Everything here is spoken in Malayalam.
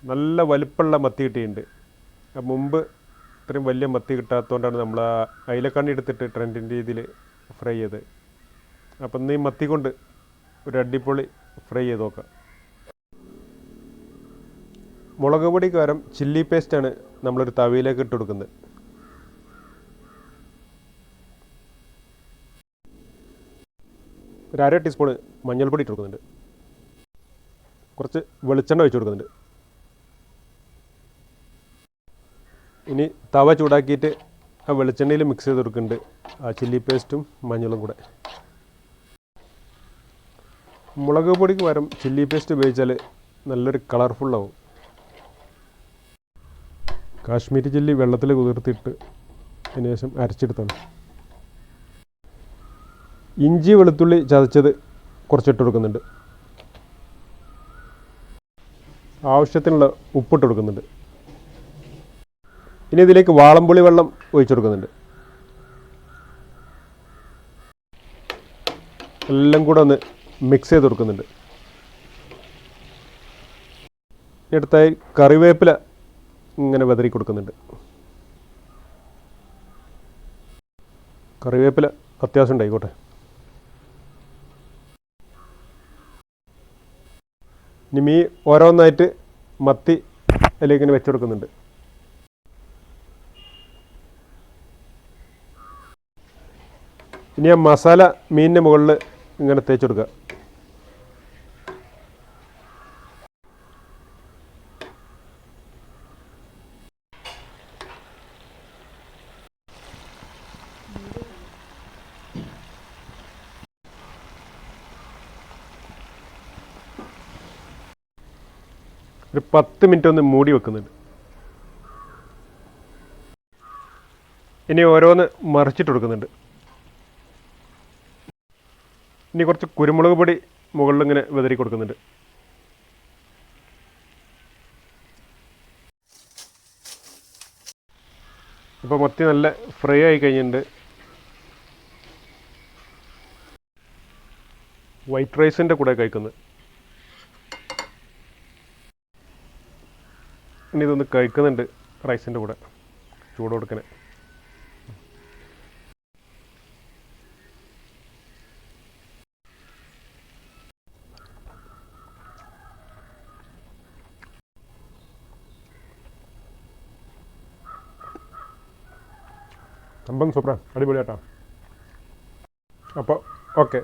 നല്ല വലിപ്പമുള്ള മത്തി കിട്ടിയിട്ടുണ്ട്. മുമ്പ് ഇത്രയും വലിയ മത്തി കിട്ടാത്തതുകൊണ്ടാണ് നമ്മൾ ആ അയിലക്കണ്ണി എടുത്തിട്ട് ട്രെൻഡിൻ്റെ രീതിയിൽ ഫ്രൈ ചെയ്ത്. അപ്പം ഇന്ന് ഈ മത്തി കൊണ്ട് ഒരു അടിപൊളി ഫ്രൈ ചെയ്ത് നോക്കാം. മുളക് പൊടി കാരം ചില്ലി പേസ്റ്റാണ് നമ്മളൊരു തവിയിലേക്ക് ഇട്ട് കൊടുക്കുന്നത്. ഒരു 1/2 ടീസ്പൂണ് മഞ്ഞൾപ്പൊടി ഇട്ട് കൊടുക്കുന്നുണ്ട്. കുറച്ച് വെളിച്ചെണ്ണ ഒഴിച്ച് കൊടുക്കുന്നുണ്ട്. ഇനി തവ ചൂടാക്കിയിട്ട് ആ വെളിച്ചെണ്ണയിൽ മിക്സ് ചെയ്ത് കൊടുക്കുന്നുണ്ട് ആ ചില്ലി പേസ്റ്റും മഞ്ഞളും കൂടെ. മുളക് പൊടിക്ക് പകരം ചില്ലി പേസ്റ്റ് ഉപയോഗിച്ചാൽ നല്ലൊരു കളർഫുള്ളാവും. കാശ്മീരി ചില്ലി വെള്ളത്തിൽ കുതിർത്തിട്ട് അതിന് ശേഷം അരച്ചെടുത്താണ്. ഇഞ്ചി വെളുത്തുള്ളി ചതച്ചത് കുറച്ചിട്ട് കൊടുക്കുന്നുണ്ട്. ആവശ്യത്തിനുള്ള ഉപ്പിട്ട് കൊടുക്കുന്നുണ്ട്. ഇനി ഇതിലേക്ക് വാളംപുളി വെള്ളം ഒഴിച്ചു കൊടുക്കുന്നുണ്ട്. എല്ലാം കൂടെ ഒന്ന് മിക്സ് ചെയ്ത് കൊടുക്കുന്നുണ്ട്. അടുത്തായി കറിവേപ്പില ഇങ്ങനെ വിതറി കൊടുക്കുന്നുണ്ട്. കറിവേപ്പില അത്യാവശ്യം ഉണ്ടായിക്കോട്ടെ. ഇനി മീൻ ഓരോന്നായിട്ട് മത്തി അതിലേക്ക് ഇങ്ങനെ വെച്ച് കൊടുക്കുന്നുണ്ട്. ഇനി ആ മസാല മീനിൻ്റെ മുകളിൽ ഇങ്ങനെ തേച്ച് കൊടുക്കുക. ഒരു 10 മിനിറ്റ് ഒന്ന് മൂടി വെക്കുന്നുണ്ട്. ഇനി ഓരോന്ന് മറിച്ചിട്ട് കൊടുക്കുന്നുണ്ട്. ഇനി കുറച്ച് കുരുമുളക് പൊടി മുകളിൽ ഇങ്ങനെ വിതറി കൊടുക്കുന്നുണ്ട്. ഇപ്പോൾ മത്തി നല്ല ഫ്രൈ ആയി കഴിഞ്ഞിട്ടുണ്ട്. വൈറ്റ് റൈസിൻ്റെ കൂടെ കഴിക്കുന്നത്. ഇനി ഇതൊന്ന് കഴിക്കുന്നുണ്ട് റൈസിൻ്റെ കൂടെ ചൂട് കൊടുക്കണേ. സംഭവം സൂപ്പറാണ്, അടിപൊളിയാട്ടോ. അപ്പോൾ ഓക്കെ.